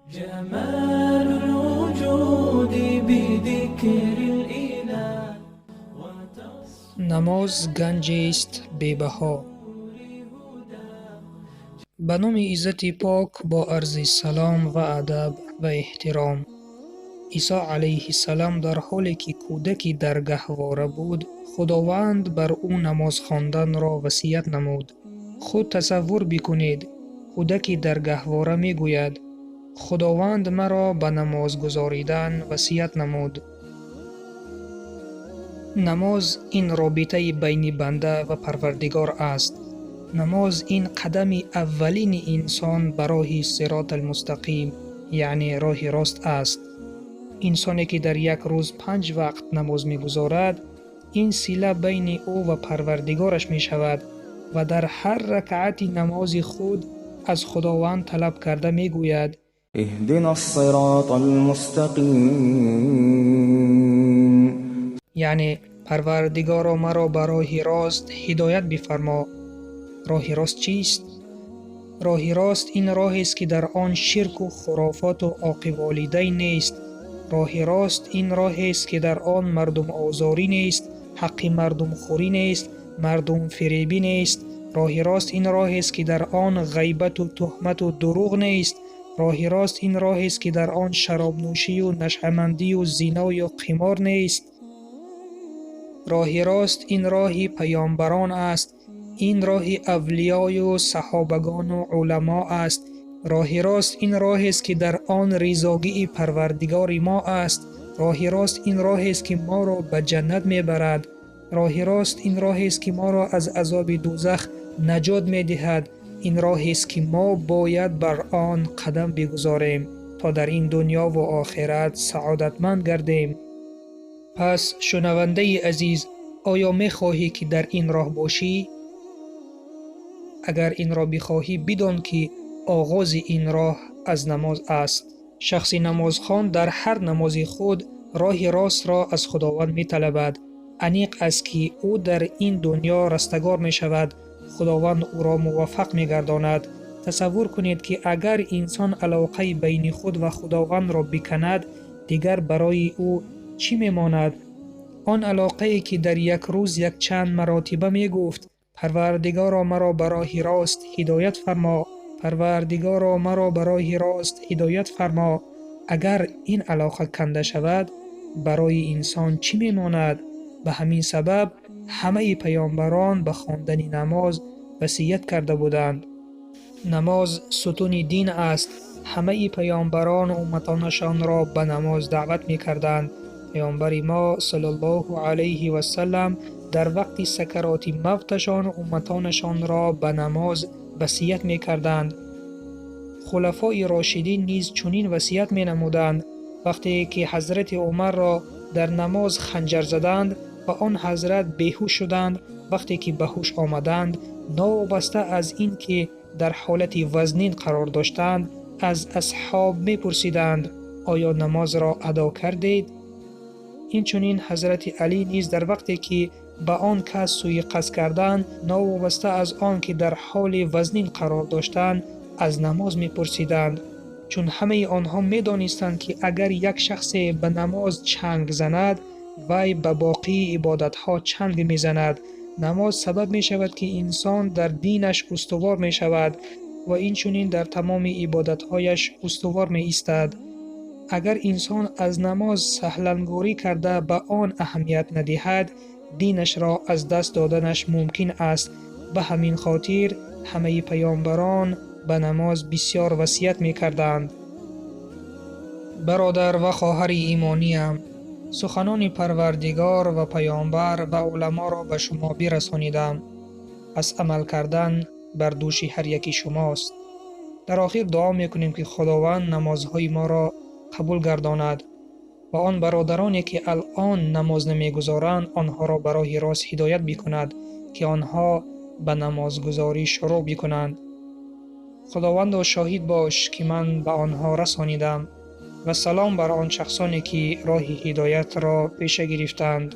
جمال الوجود بذكر الإله. نماز گنجی است بی‌بها. به نام عزت پاک با عرض سلام و ادب و احترام، عیسی علیه السلام در حالی که کودکی در گهواره بود، خداوند بر او نماز خواندن را وصیت نمود. خود تصور بکنید، کودکی در گهواره می گوید خداوند مرا به نماز گذاریدن وصیت نمود. نماز این رابطه بین بنده و پروردگار است. نماز این قدم اولین انسان به راه صراط المستقیم، یعنی راه راست است. انسانی که در یک روز 5 وقت نماز می گذارد، این صله بین او و پروردگارش می شود و در هر رکعت نماز خود از خداوند طلب کرده می گوید اهدنا الصراط المستقیم، یعنی پروردگارا مرا به راه راست هدایت بفرما. راه راست چیست؟ راه راست این راه است که در آن شرک و خرافات و عاق والدین نیست. راه راست این راه است که در آن مردم آزاری نیست، حق مردم خوری نیست، مردم فریبی نیست. راه راست این راه است که در آن غیبت و تهمت و دروغ نیست. راه راست این راه است که در آن شراب نوشی و نشأه‌مندی و زنا یا قمار نیست. راه راست این راه پیامبران است، این راه اولیای و صحابگان و علما است. راه راست این راه است که در آن رضاگی پروردگار ما است. راه راست این راه است که ما را به جنت میبرد. راه راست این راه است که ما را از عذاب دوزخ نجات میدهد. این راه است که ما باید بر آن قدم بگذاریم تا در این دنیا و آخرت سعادتمند گردیم. پس شنونده عزیز، آیا می‌خواهی که در این راه باشی؟ اگر این را بخواهی بدان که آغاز این راه از نماز است. شخص نمازخوان در هر نماز خود راه راست را از خداوند می‌طلبد. انیق است که او در این دنیا رستگار می‌شود، خداوند او را موفق می‌گرداند. تصور کنید که اگر انسان علاقه بین خود و خداوند را بکند، دیگر برای او چی می‌ماند؟ آن علاقه‌ای که در یک روز یک چند مراتبه می گفت پروردگارا مرا به راه راست هدایت فرما، پروردگارا مرا به راه راست هدایت فرما. اگر این علاقه کنده شود، برای انسان چی میماند؟ به همین سبب همه پیامبران به خواندن نماز وصیت کرده بودند. نماز ستون دین است. همه پیامبران و امتانشان را به نماز دعوت می کردند. پیامبر ما صلی الله علیه و سلم در وقت سکرات موتشان امتانشان را به نماز وصیت می کردند. خلفای راشدین نیز چنین وصیت می نمودند. وقتی که حضرت عمر را در نماز خنجر زدند و آن حضرت بیهوش شدند، وقتی که به هوش آمدند، ناوابسته از این که در حالت وزنین قرار داشتند، از اصحاب می پرسیدند آیا نماز را ادا کردید؟ این چنین حضرت علی نیز در وقتی که به آن کس سوی قصد کردند، ناوابسته از آن که در حال وزنین قرار داشتند، از نماز می پرسیدند، چون همه آنها می دانستند که اگر یک شخص به نماز چنگ زند، وی به باقی عبادتها چنگ می زند. نماز سبب می شود که انسان در دینش استوار می شود و این چنین در تمام عبادتهایش استوار می ایستد. اگر انسان از نماز سهلنگاری کرده به آن اهمیت ندهد، دینش را از دست دادنش ممکن است. به همین خاطر همه پیامبران به نماز بسیار وصیت می کردند. برادر و خواهر ایمانیم، سخنان پروردگار و پیامبر و علما را به شما برسانیدم. پس عمل کردن بر دوش هر یکی شماست. در آخر دعا میکنیم که خداوند نمازهای ما را قبول گرداند و آن برادرانی که الان نماز نمیگذارند آنها را به راه راست هدایت بکند که آنها به نمازگذاری شروع بکنند. خداوند شاهد باش که من به آنها رسانیدم و سلام بر آن شخصانی که راه هدایت را پیش گرفتند.